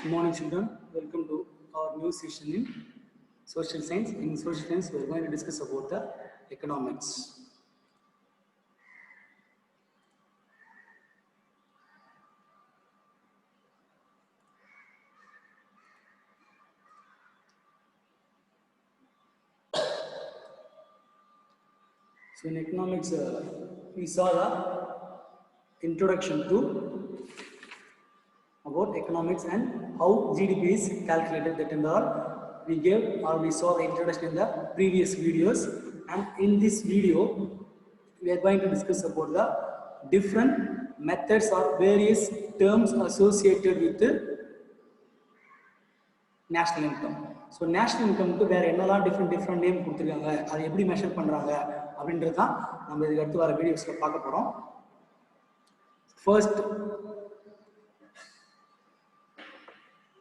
Good morning, children. Welcome to our new session in social science. In social science, we are going to discuss about the economics. So, in economics, we saw the introduction to about economics and how GDP is calculated. That and all we gave or we saw the introduction in the previous videos, and in this video we are going to discuss about the different methods or various terms associated with the national income. So national income க்கு வேற என்னலாம் different name கொடுத்திருக்காங்க, அதை எப்படி measure பண்றாங்க அப்படின்றது தான் நம்ம இதுக்கு அடுத்து வர வீடியோஸ்ல பார்க்க போறோம். First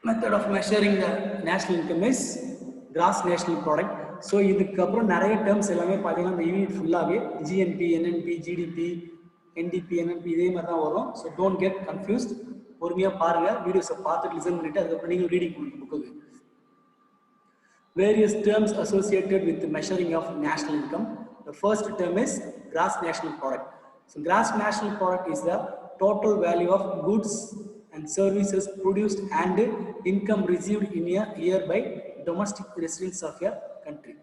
method of measuring the national income is gross national product. So இதுக்கு அப்புறம் நிறைய terms எல்லாமே பாத்தீங்கன்னா இந்த யூனிட் ஃபுல்லாவே GNP, NNP, GDP, NDP, NNP இதே மாதிரி தான் வரும். So don't get confused. பொறுமையா பாருங்க, வீடியோஸை பார்த்துட்டு லிசன் பண்ணிட்டு அதுக்கப்புறம் நீங்க ரீடிங் பண்ணுங்க புக்குக்கு. Various terms associated with the measuring of national income. The first term is gross national product. So gross national product is the total value of goods and services produced and income received in a year by domestic residents of a country.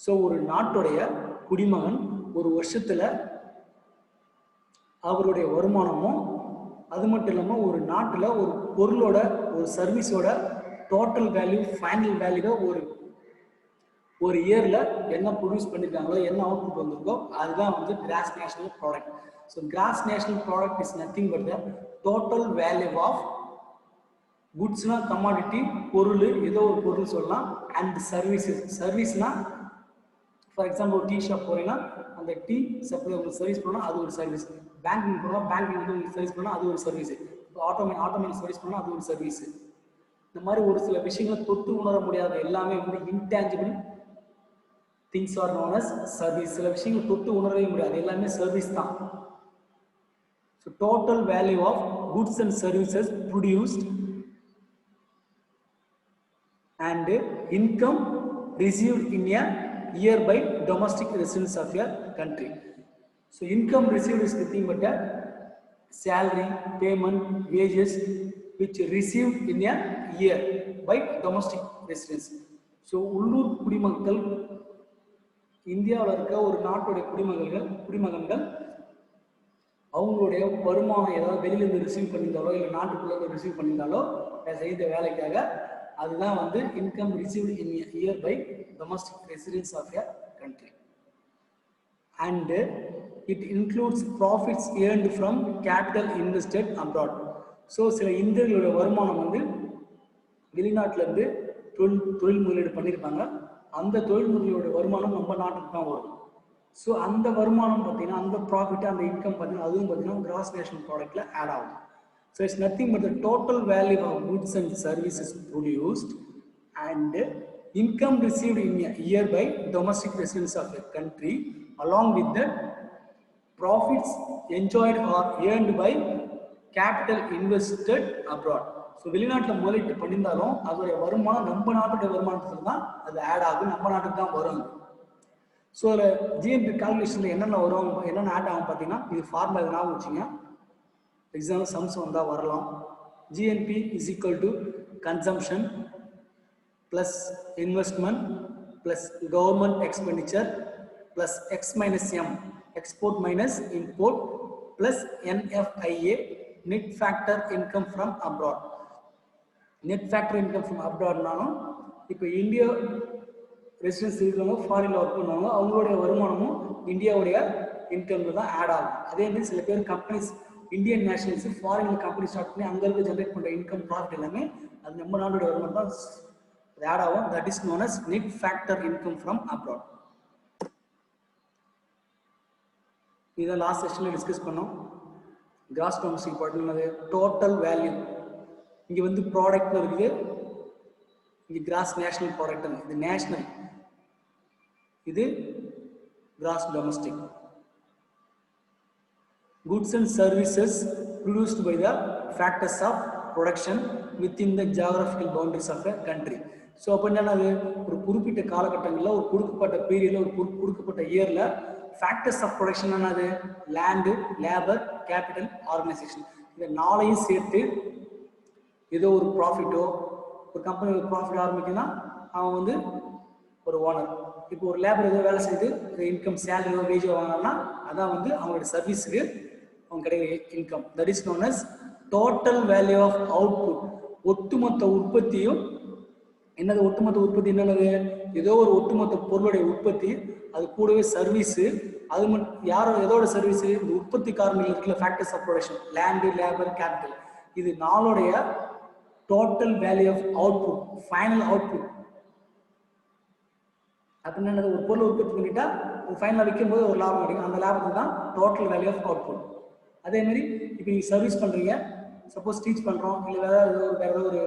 So ஒரு நாட்டுடைய குடிமகன் ஒரு வருஷத்துல அவருடைய வருமானமும் அது மட்டும் இல்லாமல் ஒரு நாட்டில் ஒரு பொருளோட ஒரு சர்வீஸோட டோட்டல் வேல்யூ ஃபைனல் வேல்யூ ஒரு இயரில் என்ன ப்ரொடியூஸ் பண்ணியிருக்காங்களோ என்ன அவுட்புட் வந்திருக்கோ அதுதான் வந்து gross national product. So gross national product is nothing but the total value of குட்ஸ்னா கமாடிட்டி பொருள் ஏதோ ஒரு பொருள் சொல்லலாம் அண்ட் சர்வீசஸ். சர்வீஸ்னா ஃபார் எக்ஸாம்பிள் ஒரு டீ ஷாப் போறீங்கன்னா அந்த டீ சப்ளை உங்களுக்கு சர்வீஸ் பண்ணால் அது ஒரு சர்வீஸ். பேங்கிங் போனால் பேங்கிங் வந்து உங்களுக்கு சர்வீஸ் பண்ணால் அது ஒரு சர்வீஸ். இப்போ ஆட்டோமேட்டிக் சர்வீஸ் பண்ணால் அது ஒரு சர்வீஸ். இந்த மாதிரி ஒரு சில விஷயங்களை தொட்டு உணர முடியாத எல்லாமே வந்து intangible things are known as service. சில விஷயங்கள் தொட்டு உணரவே முடியாது, எல்லாமே சர்வீஸ் தான். So total value of goods and services produced and income received in a year by domestic residents of a country. So income received is nothing but a salary, payment, wages which received in a year by domestic residents. So உள்ளூர் குடிமக்கள் இந்தியாவில் இருக்க ஒரு நாட்டுடைய குடிமகன்கள் அவங்களுடைய வருமானம் ஏதாவது வெளியிலேருந்து ரிசீவ் பண்ணியிருந்தாலோ இல்லை நாட்டுக்குள்ளே ரிசீவ் பண்ணியிருந்தாலோ செய்த வேலைக்காக அதுதான் வந்து income received in year by domestic residents of a country. And it includes profits earned from capital invested abroad. So சில இந்தியர்களுடைய வருமானம் வந்து வெளிநாட்டிலேருந்து தொழில் முதலீடு பண்ணியிருப்பாங்க. அந்த தொழில் முதலீடுடைய வருமானம் நம்ம நாட்டுக்கு தான் வரும். ஸோ அந்த வருமானம் பார்த்தீங்கன்னா அந்த ப்ராஃபிட் அந்த இன்கம் பார்த்தீங்கன்னா அதுவும் பார்த்தீங்கன்னா கிராஸ் நேஷனல் ப்ராடக்ட்ல ஆட் ஆகும். So it's nothing but the total value of goods and services produced and income received in a year by domestic residents of a country along with the profits enjoyed or earned by capital invested abroad. So வெளிநாட்டில் முதலீட்டு பண்ணியிருந்தாலும் அதோடைய வருமானம் நம்ம நாட்டுடைய வருமானத்துக்கு தான் அது ஆட் ஆகும், நம்ம நாட்டுக்கு தான் வரும். ஸோ அதில் ஜிஎன்பி கால்குலேஷனில் என்னென்ன வரும் என்னென்ன ஆட் ஆகும் பார்த்தீங்கன்னா இது ஃபார்முலா எதனாவும் வச்சுங்க, எக்ஸாம்பிள் சம்ஸ் வந்தால் வரலாம். GNP is equal to consumption plus investment plus government expenditure plus X minus M export minus import plus NFIA net factor income from abroad. Net factor income from அப்ராட்னாலும் இப்போ India residence இருக்கிறவங்க ஃபாரின்ல work பண்ணுவாங்க, அவங்களுடைய வருமானமும் இந்தியாவுடைய இன்கம்ல தான் add ஆகும். அதே மாதிரி சில பேர் கம்பெனிஸ் இந்தியன் நேஷனல்ஸ் ஃபாரின்ல கம்பெனி ஸ்டார்ட் பண்ணி அங்க இருந்து ஜெனரேட் பண்ற இன்கம் ப்ராஃபிட் எல்லாமே அது நம்ம நாட்டுடைய வருமானம் தான் ஆட் ஆகும். That is known as net factor income from abroad. இதை லாஸ்ட் செஷன்ல டிஸ்கஸ் பண்ணோம். Gross domestic product total value இங்க வந்து ப்ராடக்ட் இருக்குது, இங்க கிராஸ் நேஷனல் ப்ராடக்ட் இது நேஷனல், இது gross domestic. Goods and services produced by the factors of production within the geographical boundaries of a country. So அப்போ என்னது ஒரு குறிப்பிட்ட காலகட்டங்களில் ஒரு கொடுக்கப்பட்ட பீரியடில் ஒரு கொடுக்கப்பட்ட இயரில் ஃபேக்டர்ஸ் ஆஃப் ப்ரொடக்ஷன் என்னது லேண்டு, லேபர், கேபிட்டல், ஆர்கனைசேஷன். இந்த நாளையும் சேர்த்து ஏதோ ஒரு ப்ராஃபிட்டோ ஒரு கம்பெனி ஒரு ப்ராஃபிட் ஆரம்பிக்குன்னா அவன் வந்து ஒரு ஓனர். இப்போ ஒரு லேபர் ஏதோ வேலை செய்து இன்கம் சேலரியோ வேஜோ வாங்கினா அதான் வந்து அவங்களோட சர்வீஸுக்கு அவங்க கிடைக்கிற income. That is known as total value of output. ஒட்டுமொத்த உற்பத்தியும் என்னது ஒட்டுமொத்த உற்பத்தி என்னது ஏதோ ஒரு ஒட்டுமொத்த பொருளுடைய உற்பத்தி, அது கூடவே சர்வீஸு, அது மட்டும் யாரோ எதோட சர்வீஸு இந்த உற்பத்தி காரணிகள் இருக்குல்ல factors of production land, labour, capital, இது நாளுடைய total value of output, final output. அப்படின்னு என்னது ஒரு பொருள் உற்பத்தி பண்ணிட்டா ஒரு ஃபைனலாக விற்கும் போது ஒரு லாபம் கிடைக்கும். அந்த லாபத்துக்கு தான் டோட்டல் வேல்யூ ஆஃப் அவுட்புட். அதே மாதிரி இப்போ நீங்கள் சர்வீஸ் பண்ணுறீங்க, சப்போஸ் டீச் பண்ணுறோம் இல்லை வேறு ஏதோ ஒரு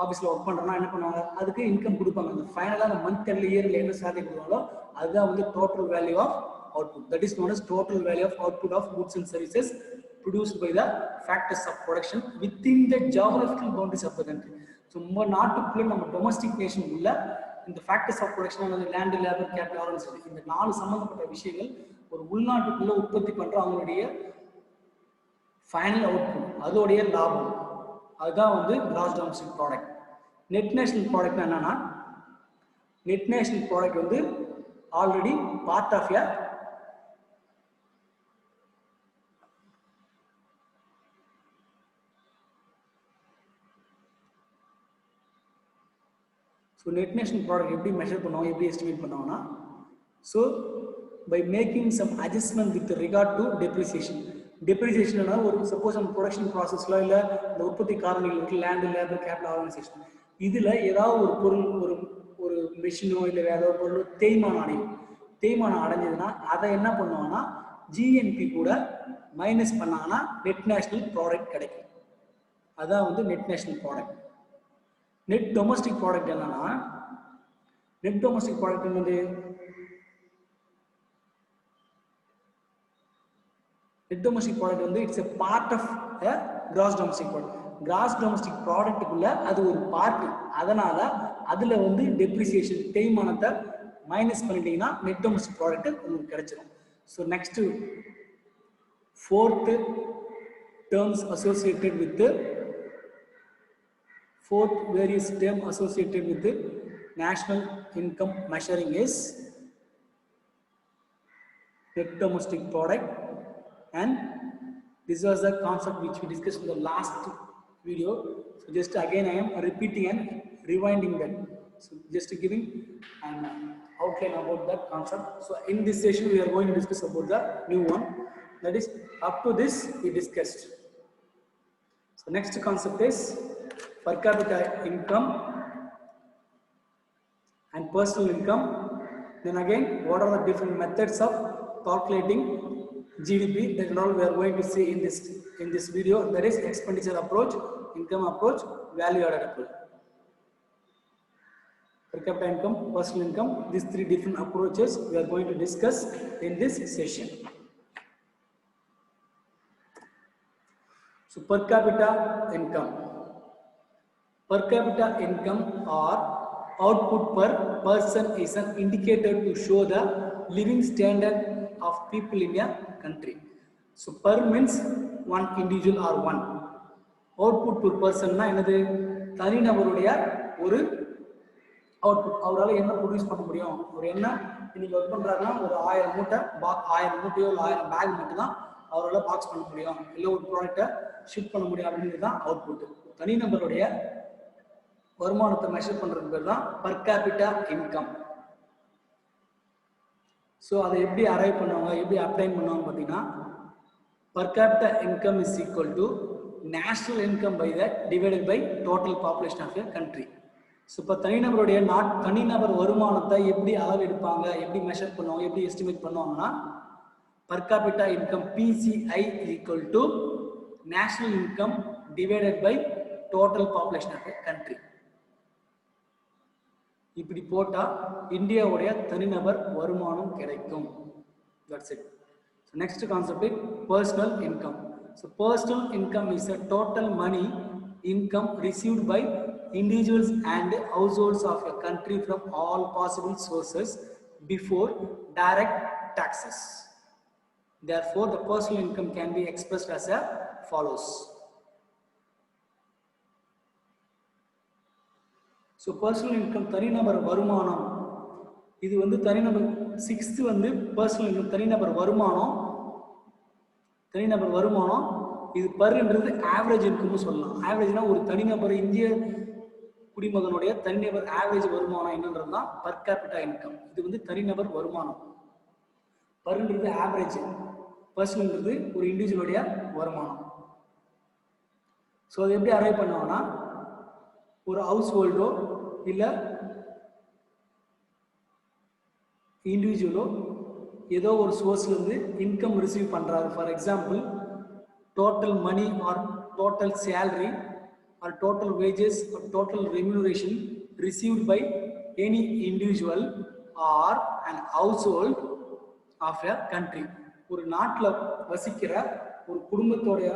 ஆஃபீஸில் ஒர்க் பண்ணுறோம்னா என்ன பண்ணுவாங்க, அதுக்கு இன்கம் கொடுப்பாங்க. அந்த ஃபைனலாக அந்த மந்த் எண்ட் இயரில் என்ன சேலரி கொடுவாங்களோ அதுதான் வந்து total value of output. That is known as total value of output of goods and services produced by the factors of production within the geographical boundaries of the country. So நம்ம நாட்டுக்குள்ள நம்ம domestic nation உள்ள இந்த factors of production land, labour, capital, organisation, இந்த 4 சம்பந்தப்பட்ட விஷயங்கள் ஒரு உள்நாட்டுக்குள்ள உற்பத்தி பண்ற அவங்களுடைய ஃபைனல் அவுட்புட், அதோடைய லாபம், அதுதான் வந்து gross domestic product. Net national product என்னன்னா, நெட் நேஷனல் ப்ராடக்ட் வந்து already part of a so net national product எப்படி மெஷர் பண்ணுவோம், எப்படி எஸ்டிமேட் பண்ணுவாங்கன்னா, so by making some adjustment with regard to depreciation. டெப்ரிசியேஷன்னா ஒரு சப்போஸ் நம்ம ப்ரொடக்ஷன் ப்ராசஸில் இல்லை இந்த உற்பத்தி காரணிகள் இருக்குது லேண்டு, லேபர், கேபிட்டல், ஆர்கனைசேஷன், இதில் ஏதாவது ஒரு பொருள் ஒரு மெஷினோ இல்லை வேற ஏதாவது பொருள் தேய்மானம் அடைஞ்சதுன்னா அதை என்ன பண்ணுவாங்கன்னா ஜிஎன்பி கூட மைனஸ் பண்ணாங்கன்னா நெட் நேஷனல் ப்ராடக்ட் கிடைக்கும். அதான் வந்து net national product. Net domestic product என்னன்னா, நெட் டொமஸ்டிக் ப்ராடக்ட் என்னது, நெட் டொமஸ்டிக் ப்ராடக்ட் வந்து it's a part of a gross domestic product. Gross domestic ப்ராடக்ட்டுக்குள்ள அது ஒரு பார்ட், அதனால அதுல வந்து டெப்ரிசியேஷன் தேய்மானத்தை மைனஸ் பண்ணிட்டீங்கன்னா நெட் டொமஸ்டிக் ப்ராடக்ட் உங்களுக்கு கிடைச்சிடும். So next 4th terms associated with the fourth various term associated with the national income measuring is net domestic product, and this was the concept which we discussed in the last video. So just again I am repeating and rewinding that, so just giving an outline about that concept. So in this session we are going to discuss about the new one, that is up to this we discussed. So next concept is per capita income and personal income. Then again, what are the different methods of calculating GDP, that all we are going to see in this video. That is expenditure approach, income approach, value added approach. Per capita income, personal income, these 3 different approaches we are going to discuss in this session. So per capita income. Per capita income or output per person is an indicator to show the living standard of people in a country. So per means one individual or one. Output per person na enadhu தனிநபருடைய ஒரு output, அவரால் என்ன produce பண்ண முடியும். ஒரு என்ன இன்னைக்கு work பண்றாருன்னா ஒரு 1000 மூட்டை 1000 மூட்டையோ 1000 பேக் மட்டும் தான் அவரால் பாக்ஸ் பண்ண முடியும், இல்லை ஒரு ப்ராடக்டை ஷிப் பண்ண முடியும் அப்படிங்கிறது தான் அவுட்புட். தனிநபருடைய வருமானத்தை மெஷர் பண்றது பேர் தான் பர் கேபிட்டா இன்கம். ஸோ அதை எப்படி அரைவ் பண்ணுவாங்க, எப்படி அப்ளை பண்ணுவாங்க பார்த்தீங்கன்னா, per capita income is equal to national income by the divided by total population of a country. So இப்போ தனிநபருடைய தனிநபர் வருமானத்தை எப்படி அளவு எடுப்பாங்க, எப்படி மெஷர் பண்ணுவாங்க, எப்படி எஸ்டிமேட் பண்ணுவாங்கன்னா, per capita income PCI is equal to national income divided by total population of a country. இப்படி போட்டா இந்தியாவுடைய தனிநபர் வருமானம் கிடைக்கும். That's it. So next concept is personal income. So personal income is a total money income received by individuals and households of a country from all possible sources before direct taxes. Therefore, the personal income can be expressed as follows. So, personal income தனிநபர் வருமானம் இது வந்து தனிநபர் 6th வந்து personal income தனிநபர் வருமானம் இது பர்ன்றது average income சொல்லலாம். ஆவரேஜ்னா ஒரு தனிநபர் இந்திய குடிமகனுடைய தனிநபர் ஆவரேஜ் வருமானம் என்னன்றது தான் பர் கேபிட்டா இன்கம். இது வந்து தனிநபர் வருமானம். பர்ன்றது ஆவரேஜ், பர்சனல்ன்றது ஒரு இண்டிவிஜுவலுடைய வருமானம். ஸோ அது எப்படி அரைவ் பண்ணுவாங்கன்னா, ஒரு ஹவுஸ் ஹோல்டோ இல்லை இண்டிவிஜுவலோ ஏதோ ஒரு சோர்ஸ்லேருந்து இன்கம் ரிசீவ் பண்ணுறாரு. For example, total money or total salary or total wages or total remuneration received by any individual or an household of a country. ஒரு நாட்டில் வசிக்கிற ஒரு குடும்பத்தோடைய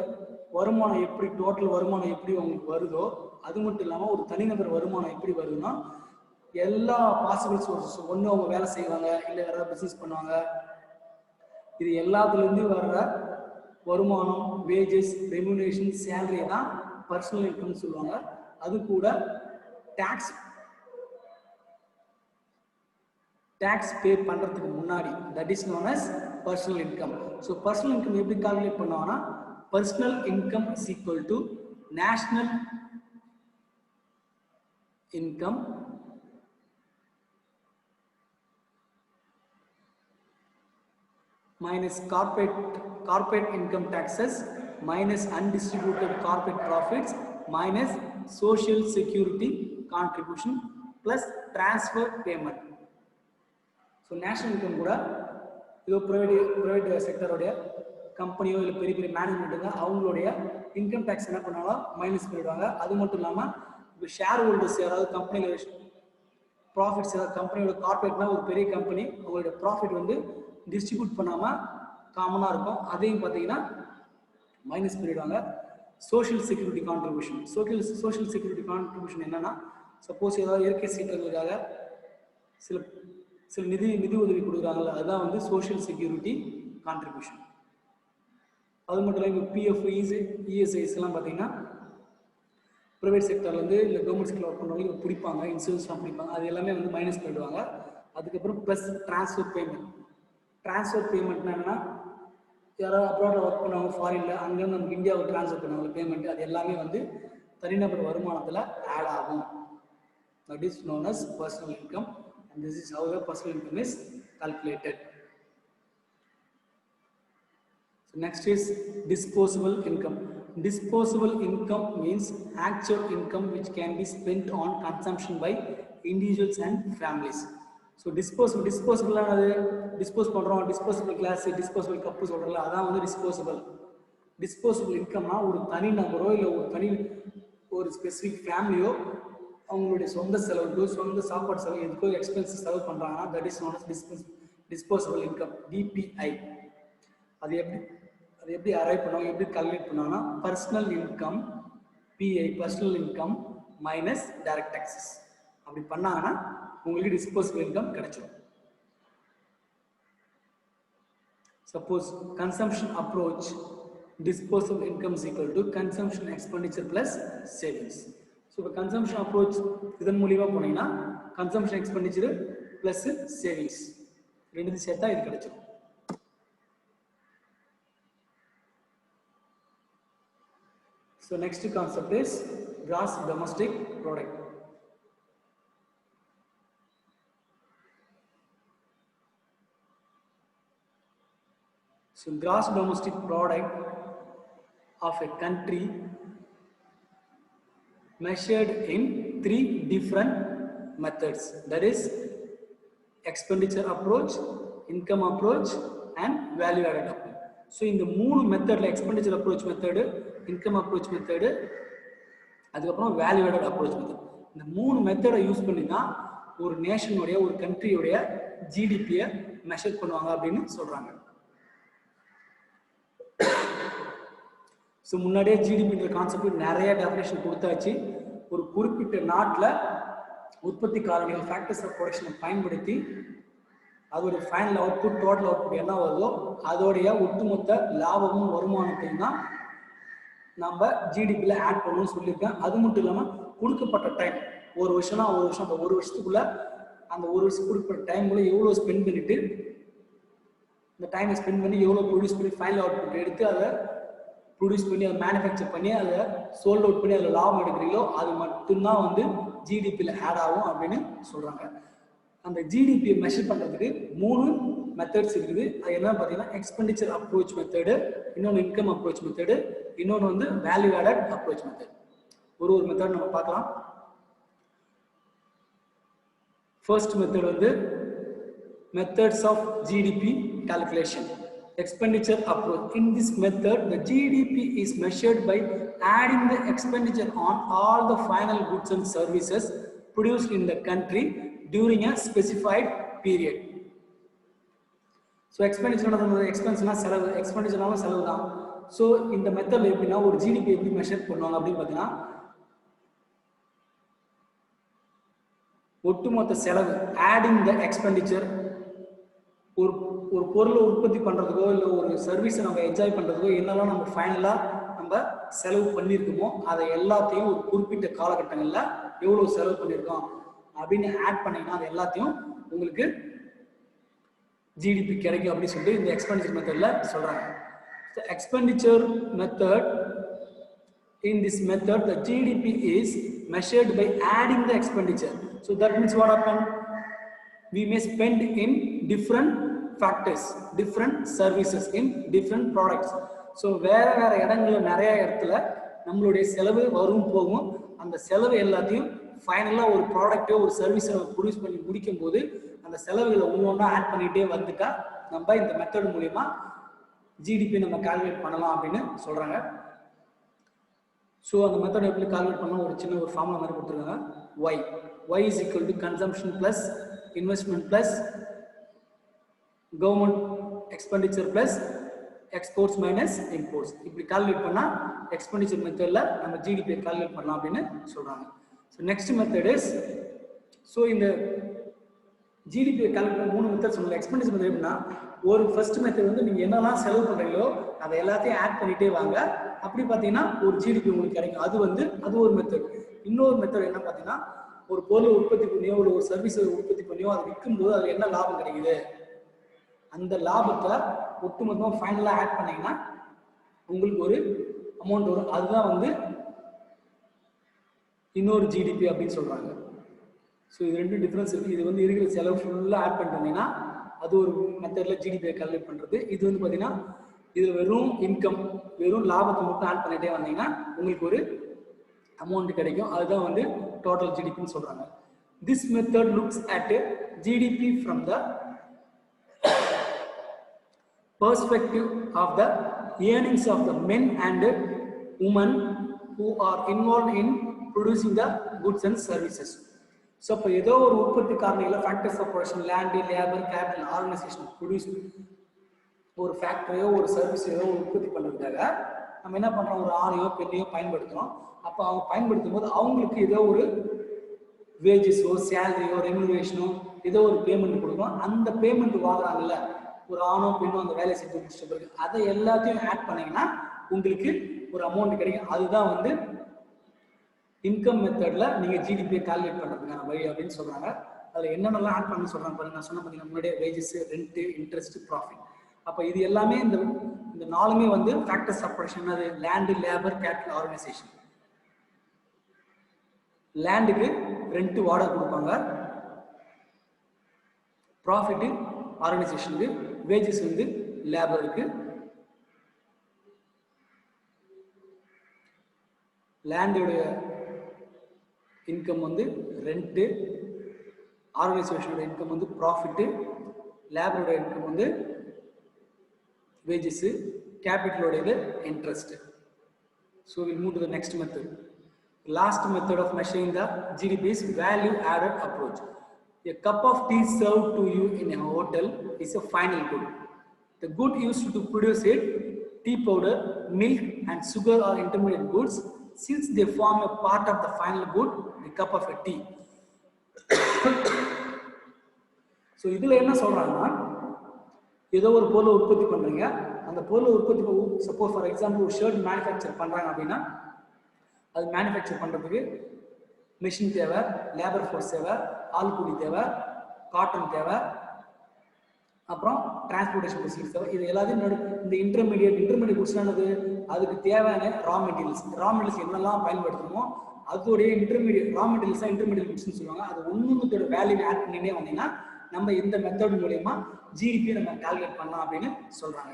வருமானம் எப்படி, டோட்டல் வருமானம் எப்படி அவங்களுக்கு வருதோ அது மட்டும் இல்லாமல் ஒரு தனிநபர் வருமானம் எப்படி வருதுன்னா, எல்லா பாசிபிள் சோர்ஸஸ், ஒன்று அவங்க வேலை செய்வாங்க, இல்லை வேற பிஸ்னஸ் பண்ணுவாங்க, இது எல்லாத்துலேருந்து வர்ற வருமானம், வேஜஸ், ரெம்யூனரேஷன், சேலரி தான் பர்சனல் இன்கம் சொல்லுவாங்க. அது கூட டாக்ஸ் பே பண்றதுக்கு முன்னாடி, that is known as personal income. So personal income எப்படி கால்குலேட் பண்ணுவாங்கன்னா, personal income is equal to national income minus corporate income taxes minus undistributed corporate profits minus social security contribution plus transfer payment. So national income கூட இதோ private செக்டரோடைய கம்பெனியோ இல்லை பெரிய பெரிய மேனேஜ்மெண்ட்டுங்க அவங்களுடைய income tax என்ன பண்ணாலும் மைனஸ் பண்ணிடுவாங்க. அது மட்டும் இல்லாமல் இப்போ ஷேர் ஹோல்டர்ஸ் யாராவது கம்பெனியில் ப்ராஃபிட்ஸ், ஏதாவது கம்பெனியோட கார்பரேட்னா ஒரு பெரிய கம்பெனி அவங்களுடைய ப்ராஃபிட் வந்து டிஸ்ட்ரிபியூட் பண்ணாமல் காமனாக இருக்கும், அதையும் பார்த்தீங்கன்னா மைனஸ் பண்ணிடுவாங்க. Social security contribution, social security contribution என்னன்னா, சப்போஸ் ஏதாவது இயற்கை சீற்றங்களுக்காக சில நிதி உதவி கொடுக்குறாங்கல்ல, அதுதான் வந்து சோஷியல் செக்யூரிட்டி கான்ட்ரிபியூஷன். அது மட்டும் இல்லை, இப்போ பிஎஃப், இஎஸ்ஐஸ்லாம் பார்த்தீங்கன்னா ப்ரைவேட் செக்டர்லேருந்து இல்லை கவர்மெண்ட் செக்டரில் ஒர்க் பண்ணுறவங்க பிடிப்பாங்க, இன்சூரன்ஸ்லாம் பிடிப்பாங்க, அது எல்லாமே வந்து மைனஸ் பண்ணிடுவாங்க. அதுக்கப்புறம் ப்ளஸ் ட்ரான்ஸ்ஃபர் பேமெண்ட்னா என்னன்னா, யாராவது அப்ராடில் ஒர்க் பண்ணுவாங்க ஃபாரினில், அங்கேருந்து நமக்கு இந்தியாவுக்கு ட்ரான்ஸ்ஃபர் பண்ணுவாங்க பேமெண்ட், அது எல்லாமே வந்து தனிநபர் வருமானத்தில் ஆட் ஆகும். That is known as personal income, and this is how the personal income is calculated. So next is disposable income. Disposable income means actual income which can be spent on consumption by individuals and families. So disposable ஆனது dispose பண்ணுறோம், disposable class, disposable cup சொல்கிறோம்ல, அதான் வந்து disposable இன்கம்னா ஒரு தனி நபரோ இல்லை ஒரு specific ஃபேமிலியோ அவங்களுடைய சொந்த செலவுக்கு, சொந்த சாப்பாடு செலவு, எதுக்கோ எக்ஸ்பென்சஸ் செலவு பண்ணுறாங்கன்னா that is known as disposable income, DPI. அது எப்படி அரைவ் பண்ணுவாங்க, எப்படி கால்குலேட் பண்ணுவாங்கன்னா, personal income PI, personal income minus direct taxes, அப்படி பண்ணாங்கன்னா உங்களுக்கு டிஸ்போசபிள் இன்கம் கிடைச்சிடும். Suppose consumption approach, disposable income is equal to consumption expenditure plus savings. So the consumption approach இதன் மூலமா போனீங்கன்னா consumption expenditure plus savings ரெண்டுத்தையும் சேர்த்தா இது கிடைச்சிடும். So next concept is gross domestic product. So gross domestic product of a country measured in 3 different methods, that is expenditure approach, income approach and value added approach. So இந்த மூணு மெத்தட்ல expenditure approach method, income approach method, அதுக்கப்புறம் value added approach method, இந்த மூணு மெத்தடை use பண்ணி தான் ஒரு நேஷனுடைய, ஒரு கண்ட்ரியோடைய ஜிடிபியை மெஷர் பண்ணுவாங்க அப்படின்னு சொல்றாங்க. ஸோ முன்னாடியே ஜிடிபின்ற கான்செப்ட் நிறைய டெஃபினேஷன் கொடுத்தாச்சு. ஒரு குறிப்பிட்ட நாட்டில் உற்பத்தி காரணிகள் ஃபேக்டர்ஸ் ஆஃப் ப்ரொடக்ஷனை பயன்படுத்தி அதோட ஃபைனல் அவுட்புட் டோட்டல் அவுட்புட் என்ன வருதோ அதோடைய ஒட்டுமொத்த லாபமும் வருமானத்தையும் தான் நம்ம ஜிடிபியில் ஆட் பண்ணணும்னு சொல்லியிருக்கேன். அது மட்டும் இல்லாமல் கொடுக்கப்பட்ட டைம் ஒரு வருஷம்னா ஒரு வருஷம், அந்த ஒரு வருஷத்துக்குள்ள அந்த ஒரு வருஷம் கொடுக்கப்பட்ட டைம்குள்ள எவ்வளோ ஸ்பெண்ட் பண்ணிட்டு இந்த டைமை ஸ்பெண்ட் பண்ணி எவ்வளோ ப்ரொடியூஸ் பண்ணி ஃபைனல் அவுட்புட் எடுத்து அதை ப்ரொடியூஸ் பண்ணி அதை மேனுஃபேக்சர் பண்ணி அதை சோல்ட் அவுட் பண்ணி அதில் லாபம் எடுக்கிறீங்களோ அது மட்டும்தான் வந்து ஜிடிபியில் ஆட் ஆகும் அப்படின்னு சொல்கிறாங்க. அந்த ஜிடிபியை மெஷர் பண்ணுறதுக்கு 3 மெத்தட்ஸ் இருக்குது. அது என்ன பார்த்தீங்கன்னா எக்ஸ்பெண்டிச்சர் அப்ரோச் மெத்தடு, இன்னொன்று இன்கம் அப்ரோச் மெத்தடு, இன்னொன்று வந்து வேல்யூ ஆடட் அப்ரோச் மெத்தட். ஒரு மெத்தட் நம்ம பார்க்கலாம். ஃபர்ஸ்ட் மெத்தட் வந்து methods of GDP calculation. Expenditure approach. In this method, the GDP is measured by adding the expenditure on all the final goods and services produced in the country during a specified period. So expenditure expense na selavu, expenditure na selavu da. So in the method எப்படினா ஒரு GDP எப்படி measure பண்ணுவாங்க அப்படி பார்த்தீங்கன்னா ஒட்டுமொத்த செலவு adding the expenditure ஒரு பொருளை உற்பத்தி பண்ணுறதுக்கோ இல்லை ஒரு சர்வீஸை நம்ம என்ஜாய் பண்ணுறதுக்கோ என்னெல்லாம் நம்ம ஃபைனலாக நம்ம செலவு பண்ணியிருக்கோமோ அதை எல்லாத்தையும் ஒரு குறிப்பிட்ட காலகட்டங்களில் எவ்வளோ செலவு பண்ணியிருக்கோம் அப்படின்னு ஆட் பண்ணிங்கன்னா அது எல்லாத்தையும் உங்களுக்கு ஜிடிபி கிடைக்கும் அப்படின்னு சொல்லிட்டு இந்த எக்ஸ்பெண்டிச்சர் மெத்தடில் சொல்கிறாங்க. Expenditure method, in this method the GDP is measured by adding the expenditure. So that means what happened? We may spend in different factors, different services, in different products. So வேற இடங்கள்ல நிறைய இடத்துல நம்மளுடைய செலவு வரும் போகும். அந்த செலவு எல்லாத்தையும் ஃபைனலா ஒரு ப்ராடக்ட்டோ ஒரு சர்வீஸை ப்ரொடியூஸ் பண்ணி முடிக்கும் போது அந்த செலவுகளை ஒவ்வொன்றா ஆட் பண்ணிட்டே வந்துட்டா நம்ம இந்த மெத்தட் மூலமா ஜிடிபி நம்ம கால்குலேட் பண்ணலாம் அப்படின்னு சொல்றாங்க. ஸோ அந்த மெத்தட் எப்படி கால்குலேட் பண்ணலாம் ஒரு சின்ன ஒரு ஃபார்முலா மாதிரி கொடுத்துருக்காங்க. y is equal to consumption plus investment plus government expenditure plus exports minus imports. இப்படி கால்குலேட் பண்ணா எக்ஸ்பெண்டிச்சர் மெத்தட்ல நம்ம ஜிடிபி கால்குலேட் பண்ணலாம் அப்படின்னு சொல்றாங்க. So next method is, so இந்த ஜிடிபி கால்குலேட் 3 மெத்தட் சொன்னாங்க. எக்ஸ்பெண்டிச்சர் மெத்தட் எப்படின்னா ஒரு ஃபர்ஸ்ட் மெத்தட் வந்து நீங்க என்னெல்லாம் செலவு பண்றீங்களோ அதை எல்லாத்தையும் ஆட் பண்ணிட்டே வாங்க. அப்படி பார்த்தீங்கன்னா ஒரு ஜிடிபி உங்களுக்கு கிடைக்கும். அது ஒரு மெத்தட். இன்னொரு மெத்தட் என்ன பார்த்தீங்கன்னா ஒரு பொருளை உற்பத்தி பண்ணியோ ஒரு சர்வீஸை உற்பத்தி பண்ணியோ அதை விற்கும் போது அது என்ன லாபம் கிடைக்குது அந்த லாபத்தை ஒட்டுமொத்தமாக ஃபைனலாக ஆட் பண்ணீங்கன்னா உங்களுக்கு ஒரு அமௌண்ட் வரும். அதுதான் வந்து இன்னொரு ஜிடிபி அப்படின்னு சொல்றாங்க. ஸோ இது 2 டிஃபரன்ஸ் இருக்கு. இது வந்து இருக்கிற செலவு ஃபுல்லாக ஆட் பண்ணிட்டீங்கன்னா அது ஒரு மெத்தட்ல ஜிடிபியை கால்குலேட் பண்றது. இது வந்து பார்த்தீங்கன்னா இது வெறும் இன்கம், வெறும் லாபத்தை மட்டும் ஆட் பண்ணிட்டே வந்தீங்கன்னா உங்களுக்கு ஒரு அமௌண்ட் கிடைக்கும். அதுதான் வந்து டோட்டல் ஜிடிபின்னு சொல்றாங்க. This method looks at GDP from the perspective of the earnings of the men and women who are involved in producing the goods and services. So இப்போ ஏதோ ஒரு உற்பத்தி காரணிகள factors of production, land, labour, capital, organisation produce ஒரு ஃபேக்டரியோ ஒரு சர்வீஸையோ உற்பத்தி பண்ணுறதுக்காக நம்ம என்ன பண்ணுறோம், ஒரு ஆணையோ பெண்ணையோ பயன்படுத்துகிறோம். அப்போ அவங்க பயன்படுத்தும் போது அவங்களுக்கு ஏதோ ஒரு வேஜஸோ சேலரியோ ரெமுனரேஷனோ ஏதோ ஒரு பேமெண்ட் கொடுக்கும். அந்த பேமெண்ட் வாங்குறாங்கல்ல ஒரு ஆணோ பெண்ணோ அந்த வேலையை செஞ்சு முடிச்சிட்ட பிறகு அதை எல்லாத்தையும் ஆட் பண்ணீங்கன்னா உங்களுக்கு ஒரு அமௌண்ட் கிடைக்கும். அதுதான் வந்து இன்கம் மெத்தட்ல நீங்க ஜிடிபியை கால்குலேட் பண்றதுக்கான வழி அப்படின்னு சொல்றாங்க. அதுல என்னென்னலாம் ஆட் பண்ண சொல்றாங்க பாருங்க. நான் சொன்ன பார்த்தீங்கன்னா முன்னாடியே வேஜஸ், ரெண்ட், இன்ட்ரெஸ்ட், ப்ராஃபிட். அப்போ இது எல்லாமே இந்த 4மே வந்து ஃபேக்டர்ஸ் ஆஃப் ப்ரொடக்ஷன். அது லேண்டு, லேபர், கேபிட்டல், ஆர்கனைசேஷன். லேண்டுக்கு ரெண்ட் வாடகை கொடுப்பாங்க, ப்ராஃபிட் ஆர்கனைசேஷனுக்கு, வேஜஸ் வந்து லேபருக்கு. லேண்டோடைய இன்கம் வந்து ரெண்ட், ஆர்கனைசேஷனோட இன்கம் வந்து ப்ராஃபிட், லேபரோட இன்கம் வந்து வேஜஸ், கேபிட்டலோட interest. So we'll move to the next method. Last method of measuring the GDP is value added approach. A cup of tea served to you in a hotel is a final good. The good used to produce it tea powder, milk and sugar are intermediate goods since they form a part of the final good, the cup of a tea. So இதில் என்ன சொல்கிறாங்கன்னா, ஏதோ ஒரு பொருளை உற்பத்தி பண்ணுறீங்க, அந்த பொருளை உற்பத்தி சப்போஸ் ஃபார் எக்ஸாம்பிள் ஒரு ஷர்ட் மேனுஃபேக்சர் பண்ணுறாங்க அப்படின்னா அது மேனுஃபேக்சர் பண்ணுறதுக்கு மிஷின் தேவை, லேபர் ஃபோர்ஸ் தேவை, ஆள் கூலி தேவை, காட்டன் தேவை, அப்புறம் டிரான்ஸ்போர்ட்டேஷன் ஃபெசிலிட்டிஸ் தேவை. இது எல்லாத்தையும் இந்த இன்டர்மீடியட் குட்ஸ்னானது அதுக்கு தேவையான ரா மெட்டீரியல்ஸ் என்னெல்லாம் பயன்படுத்தணுமோ அதோடைய ரா மெட்டீரியல்ஸ் தான் இன்டர்மீடியட் குட்ஸ்னு சொல்லுவாங்க. அது ஒன்னொன்னோட வேல்யூ ஆட் பண்ணிட்டே வந்தீங்கன்னா நம்ம இந்த மெத்தட் மூலமா ஜிடிபி நம்ம கால்குலேட் பண்ணலாம் அப்படின்னு சொல்றாங்க.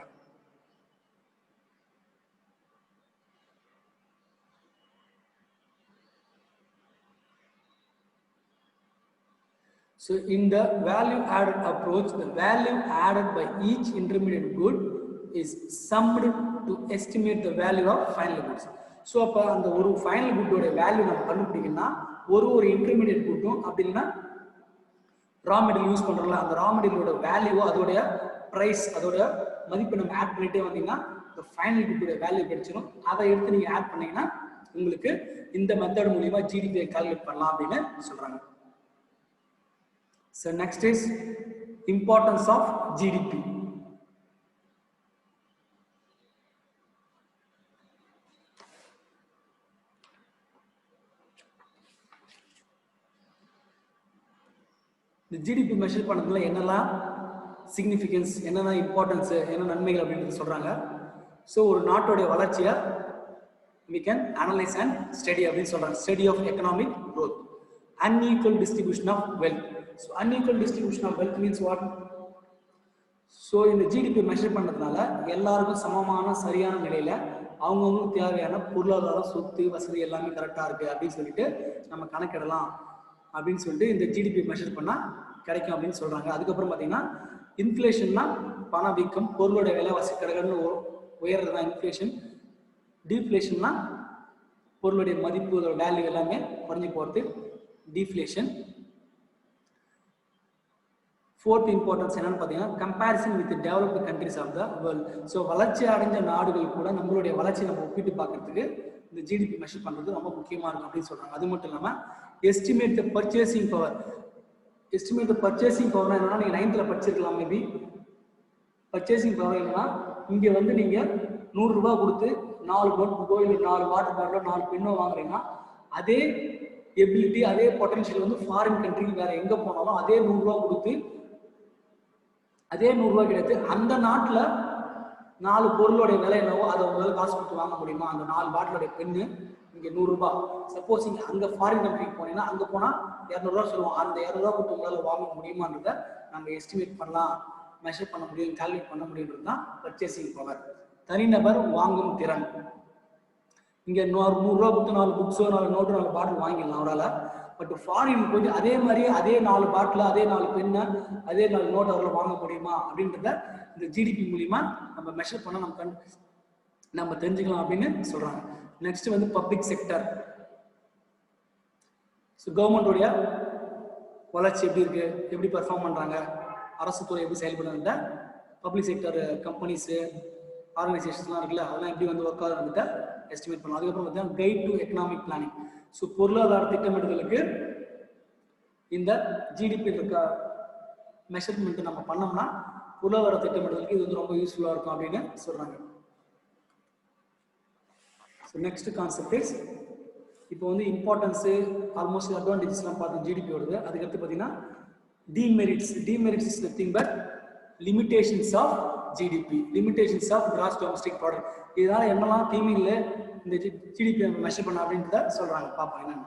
So in the value added approach, the value added by each intermediate good is summed to estimate the value of final goods. So அப்ப அந்த ஒரு ஃபைனல் குட்டோட வேல்யூ நம்ம கண்டுபிடிக்கணும்னா ஒரு இன்டர்மீடியட் குட்டும் அப்படி இல்லைன்னா ரா மெட்டீரியல் யூஸ் பண்றோம்ல அந்த ரா மெட்டீரியலோட வேல்யூ அதோடைய பிரைஸ் அதோட மதிப்பு நம்ம ஆட் பண்ணிட்டே வந்தீங்கன்னா இந்த ஃபைனல் குட்டோட வேல்யூ கிடைச்சிடும். அதை எடுத்து நீங்க ஆட் பண்ணீங்கன்னா உங்களுக்கு இந்த மெத்தட் மூலமா ஜிடிபியை கால்குலேட் பண்ணலாம் அப்படின்னு சொல்றாங்க. So next is importance of GDP. இந்த ஜிடிபி மெஷர் பண்ணதுல என்னெல்லாம் சிக்னிஃபிகன்ஸ், என்னென்ன இம்பார்ட்டன்ஸ், என்ன நன்மைகள் அப்படின்றது சொல்றாங்க. ஸோ ஒரு நாட்டோடைய வளர்ச்சியை we can analyze and study அப்படின்னு சொல்றாங்க. Study of economic growth. Unequal distribution of wealth. So unequal distribution of wealth means what? So இந்த ஜிடிபி மெஷர் பண்ணதுனால எல்லாருக்கும் சமமான சரியான நிலையில அவங்கவுங்களுக்கு தேவையான பொருளாதாரம், சொத்து, வசதி எல்லாமே கரெக்டா இருக்கு அப்படின்னு சொல்லிட்டு நம்ம கணக்கிடலாம் அப்படின்னு சொல்லிட்டு இந்த ஜிடிபி மெஷர் பண்ணா கிடைக்கும் அப்படின்னு சொல்றாங்க. அதுக்கப்புறம் பாத்தீங்கன்னா இன்ஃப்ளேஷன்னா பணவீக்கம், பொருளோட விலைவாசி கடகடன்னு உயர்றது தான் இன்ஃப்ளேஷன். டீஃப்ளேஷன்னா பொருளுடைய மதிப்பு, வேல்யூ எல்லாமே குறைஞ்சி போகிறது டீஃப்ளேஷன். ஃபோர்த் இம்பார்ட்டன்ஸ் என்னன்னு பார்த்தீங்கன்னா comparison with developed countries of the world. So வளர்ச்சி அடைஞ்ச நாடுகள் கூட நம்மளுடைய வளர்ச்சி நம்ம ஒப்பிட்டு பார்க்கறதுக்கு இந்த ஜிடிபி மெஷர் பண்ணுறது ரொம்ப முக்கியமாக இருக்கும் அப்படின்னு சொல்கிறாங்க. அது மட்டும் இல்லாமல் estimate the purchasing power. Estimate the purchasing பவர்னா என்னன்னா நீங்கள் 9th படிச்சிருக்கலாம் மேபி. பர்ச்சேசிங் பவர் என்னன்னா இங்கே வந்து நீங்கள் 100 ரூபா கொடுத்து 4 நோட்புக்கோ இல்லை 4 வாட்டர் பாட்டிலோ 4 பெண்ணோ வாங்குறீங்கன்னா அதே எபிலிட்டி, அதே பொட்டன்ஷியல் வந்து ஃபாரின் கண்ட்ரிக்கு வேற எங்கே போனாலும் அதே 100 ரூபா கொடுத்து அதே 100 ரூபா கிடையாது அந்த நாட்டில் 4 பொருளோடைய விலை என்னவோ அதை உங்களால் காசு கொடுத்து வாங்க முடியுமா? அந்த 4 பாட்டிலோடைய பெண்ணு இங்கே 100 ரூபா. சப்போஸ் இங்கே அங்கே ஃபாரின் கண்ட்ரிக்கு போனீங்கன்னா அங்கே போனால் 200 ரூபா சொல்லுவோம். அந்த 200 ரூபா கொடுத்து உங்களால் வாங்க முடியுமான்றதை நம்ம எஸ்டிமேட் பண்ணலாம், மெஷர் பண்ண முடியும், கால்குலேட் பண்ண முடியுன்றது தான் பர்ச்சேசிங் பவர். தனிநபர் வாங்கும் திறன். இங்கே 100 ரூபா கொடுத்து 4 புக்ஸோ 4 நோட்டு 4 பாட்டில் வாங்கிடலாம் அவரால். பட் ஃபாரின் போயிட்டு அதே மாதிரி அதே 4 பாட்டில், அதே 4 பெண்ணை, அதே 4 நோட்டு அவரால் வாங்க முடியுமா அப்படின்றத இந்த ஜிடிபி மூலிமா நம்ம மெஷர் பண்ண நம்ம தெரிஞ்சுக்கலாம் அப்படின்னு சொல்றாங்க. நெக்ஸ்ட் வந்து பப்ளிக் செக்டர். ஸோ கவர்மெண்டோடைய வளர்ச்சி எப்படி இருக்கு, எப்படி பெர்ஃபார்ம் பண்றாங்க, அரசு துறை எப்படி செயல்படுறத பப்ளிக் செக்டர் கம்பெனிஸு ஆர்கனைசேஷன்ஸ்லாம் இருக்குல்ல அதெல்லாம் எப்படி வந்து ஒர்க் ஆகுறத எஸ்டிமேட் பண்ணலாம். அதுக்கப்புறம் பார்த்தீங்கன்னா guide to economic planning. So பொருளாதார திட்டமிடுதலுக்கு இந்த ஜிடிபி இருக்க மெஷர்மெண்ட் நம்ம பண்ணோம்னா பொருளாதார திட்டமிடுதலுக்கு இது வந்து ரொம்ப யூஸ்ஃபுல்லாக இருக்கும் அப்படின்னு சொல்றாங்க. ஸோ நெக்ஸ்ட் கான்செப்ட் இஸ் இப்போ வந்து இம்பார்ட்டன்ஸு ஆல்மோஸ்ட் அட்வான்டேஜஸ்லாம் பார்த்து ஜிடிபியோடது. அதுக்கடுத்து பார்த்தீங்கன்னா demerits. Demerits is nothing but limitations of GDP, limitations of gross domestic product. இதனால என்னெல்லாம் தீமையில இந்த ஜிடிபி மெஷர் பண்ண அப்படின்றத சொல்றாங்க. பாப்பா என்னன்னு.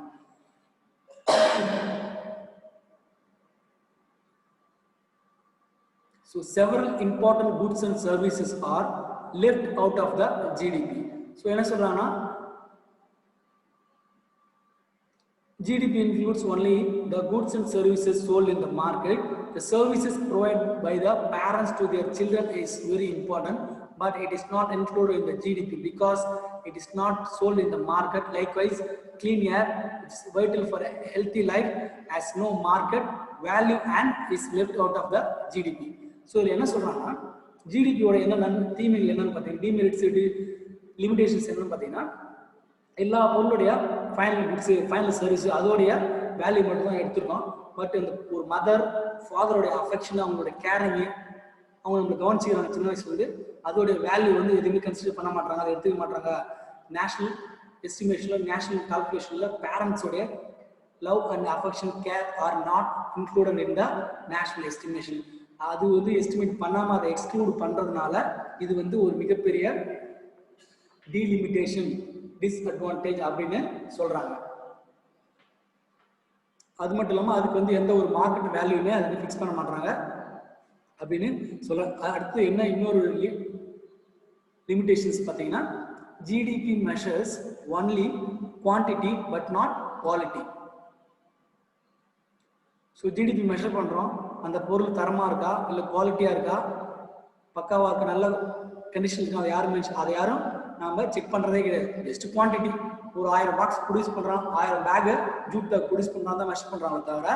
So several important goods and services are left out of the GDP. So என்ன சொல்றாங்கன்னா GDP includes only the goods and services sold in the market. The services provided by the parents to their children is very important, but it is not included in the GDP because it is not sold in the market. Likewise, clean air, which is vital for a healthy life, has no market value and is left out of the GDP. So, என்ன சொல்றாங்கன்னா ஜிடிபியோட என்ன தீமைகள் என்னன்னு பார்த்தீங்கன்னா, demerits limitations என்னன்னு பார்த்தீங்கன்னா, எல்லா பொருளுடைய ஃபைனல் குட்ஸு ஃபைனல் சர்வீஸ் அதோடைய வேல்யூ மட்டும் தான் எடுத்துருக்கோம். பட் இந்த ஒரு மதர் ஃபாதருடைய அஃபெக்ஷன், அவங்களோட கேரிங்கு, அவங்க நம்மளை கவனிச்சுக்கிறாங்க சின்ன வயசுலேருந்து, அதோடைய வேல்யூ வந்து எதுவுமே கன்சிடர் பண்ண மாட்டாங்க, அதை எடுத்துக்க மாட்டாங்க. நேஷனல் எஸ்டிமேஷனில் நேஷனல் கால்குலேஷனில் பேரண்ட்ஸோடைய love and affection care are not included in the national estimation. அது வந்து எஸ்டிமேட் பண்ணாமல் அதை எக்ஸ்க்ளூட் பண்ணுறதுனால இது வந்து ஒரு மிகப்பெரிய டீலிமிட்டேஷன் டிஸ்அட்வான்டேஜ் அப்படின்னு சொல்கிறாங்க. அது மட்டும் இல்லாமல் அதுக்கு வந்து எந்த ஒரு மார்க்கெட் வேல்யூமே அதை வந்து ஃபிக்ஸ் பண்ண மாட்டாங்க அப்படின்னு சொல்ல. அடுத்து என்ன இன்னொரு லிமிடேஷன்ஸ் பார்த்தீங்கன்னா, GDP measures only quantity but not quality. So GDP measure பண்ணுறோம், அந்த பொருள் தரமாக இருக்கா இல்லை குவாலிட்டியாக இருக்கா, பக்காவாக இருக்கா, நல்ல கண்டிஷன் இருக்கா, அதை யாரும் நாம் செக் பண்ணுறதே கிடையாது. ஜஸ்ட் குவான்டிட்டி, ஒரு 1000 பாக்ஸ் ப்ரொடியூஸ் பண்ணுறான், 1000 பேகு ஜூட் பேக் ப்ரொடியூஸ் பண்ணுறான் தான் மெஷர் பண்ணுறாங்க தவிர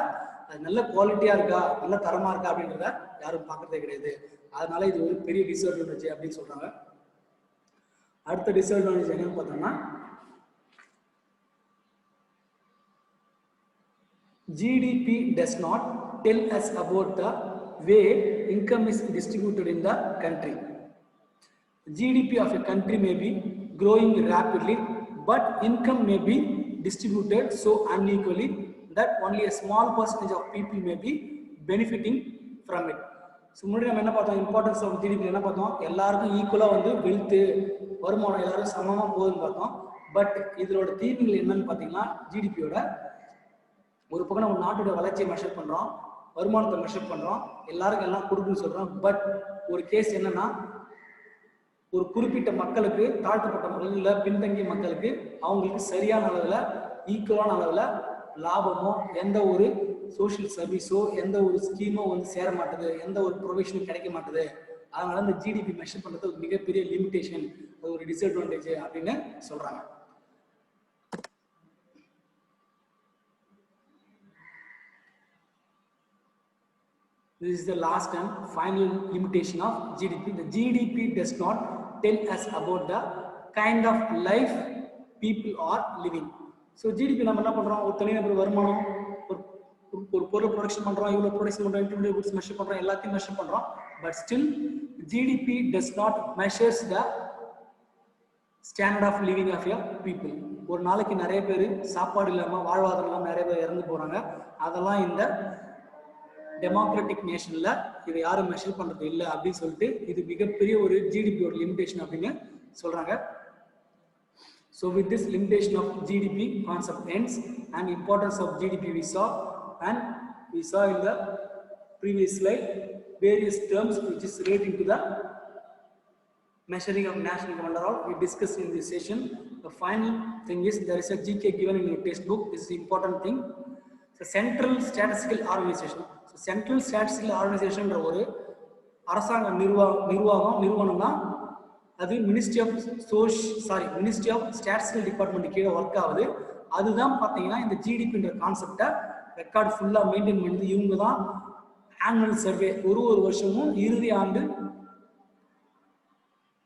அது நல்ல குவாலிட்டியாக இருக்கா நல்ல தரமாக இருக்கா அப்படின்றத யாரும் பார்க்குறதே கிடையாது. அதனால இது ஒரு பெரிய டிஸ்அட்வான்டேஜ் அப்படின்னு சொல்கிறாங்க. அடுத்த டிஸ்அட்வான்டேஜ் என்னன்னு பார்த்தோம்னா, GDP does not tell us about the way income is distributed in the country. GDP of a country may be growing rapidly, but income may be distributed so unequally that only a small percentage of people may be benefiting from it. So முன்னாடி நம்ம என்ன பார்த்தோம், importance of GDP என்ன பார்த்தோம், எல்லாருக்கும் ஈக்குவலாக வந்து wealth வருமானம் எல்லாரும் சமமாக போகுதுன்னு பார்த்தோம். பட் இதோட தீமைகள் என்னன்னு பார்த்தீங்கன்னா, ஜிடிபியோட ஒரு பக்கம் நம்ம நாட்டோட வளர்ச்சியை மெஷர் பண்ணுறோம், வருமானத்தை மெஷர் பண்ணுறோம், எல்லாருக்கும் எல்லாம் கொடுக்குன்னு சொல்கிறோம். பட் ஒரு கேஸ் என்னன்னா, ஒரு குறிப்பிட்ட மக்களுக்கு, தாழ்த்தப்பட்ட மக்கள் இல்லை பின்தங்கிய மக்களுக்கு அவங்களுக்கு சரியான அளவில் ஈக்குவலான அளவில் லாபமோ எந்த ஒரு சோஷியல் சர்வீஸோ எந்த ஒரு ஸ்கீமோ வந்து சேர மாட்டுது, எந்த ஒரு ப்ரொவிஷனும் கிடைக்க மாட்டுது. அதனால இந்த ஜிடிபி மெஷர் பண்ணுறது ஒரு மிகப்பெரிய லிமிடேஷன், அது ஒரு டிஸ்அட்வான்டேஜ் அப்படின்னு சொல்கிறாங்க. This is the last and final limitation of GDP. The GDP does not tell us about the kind of life people are living. So GDP நம்ம என்ன பண்றோம், ஒரு தனிநபர் வருமானம், ஒரு பொருள் ப்ரொடக்ஷன் பண்றோம், இவ்வளவு ப்ரொடக்ஷன் பண்றோம், இன்டர்மீடியட் குட்ஸ் மெஷர் பண்றோம், எல்லாத்தையும் மெஷர் பண்றோம். But still GDP does not measures the standard of living of a people. ஒரு நாளைக்கு நிறைய பேர் சாப்பாடு இல்லாம வாழ்வாதாரம் இல்லாம நிறைய பேர் இறந்து போறாங்க. அதெல்லாம் இந்த டெமோக்ராட்டிக் நேஷன்ல இதை யாரும் மெஷர் பண்றது இல்லை அப்படின்னு சொல்லிட்டு இது மிகப்பெரிய ஒரு ஜிடிபியோட லிமிடேஷன் அப்படின்னு சொல்றாங்க. So with this limitation of GDP concept ends and importance of GDP we saw in the previous slide various terms which is relating to the measuring of national income and all we discussed in this session. The final thing is there is a GK given in your textbook. This is the important thing. So Central Statistical Organization. So Central Statistical Organization ஒரு அரசாங்க நிறுவனம் தான். அது ministry of statistical department கீழே work ஆகுது. அதுதான் பார்த்தீங்கன்னா இந்த ஜிடிபின்ற கான்செப்டை ரெக்கார்ட் ஃபுல்லாக மெயின்டைன் பண்ணுது. இவங்க தான் ஆனுவல் சர்வே ஒரு வருஷமும் இறுதி ஆண்டு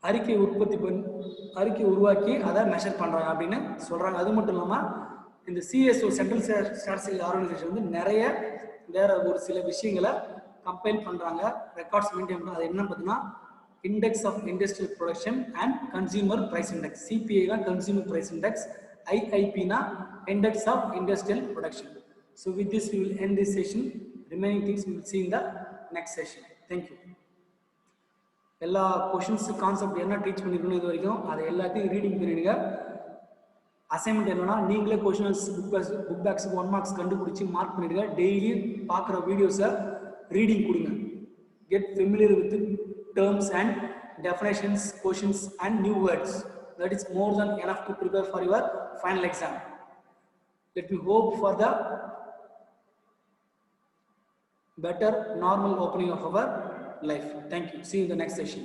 அறிக்கை உருவாக்கி அதை மெஷர் பண்ணுறாங்க அப்படின்னு சொல்கிறாங்க. அது மட்டும் இல்லாமல் இந்த சிஎஸ்ஓ சென்ட்ரல் ஸ்டாட்டிஸ்டிக்கல் ஆர்கனைசேஷன் வந்து நிறைய வேற ஒரு சில விஷயங்களை கம்பைல் பண்ணுறாங்க, ரெக்கார்ட்ஸ் மெயின்டைன் பண்ணுறாங்க. அது என்ன பார்த்தீங்கன்னா index of industrial production and consumer price index. CPI தான் கன்சியூமர் ப்ரைஸ் இண்டெக்ஸ், ஐஐபினா index of industrial production. So with this we will end this session. Remaining things we will see in the next session. Thank you. எல்லா questions concept என்ன teach பண்ணிருக்கணும் இது வரைக்கும் அதை எல்லாத்தையும் reading பண்ணிடுங்க. அசைன்மெண்ட் என்னன்னா நீங்களே கொஷின்ஸ் புக் பேக்ஸ் 1 மார்க்ஸ் கண்டுபிடிச்சி மார்க் பண்ணிடுங்க. டெய்லி பார்க்குற வீடியோஸை ரீடிங் கொடுங்க. Get familiar with terms and definitions, questions and new words. That is more than enough to prepare for your final exam. Let me hope for the better normal opening of our life. Thank you. See you in the next session.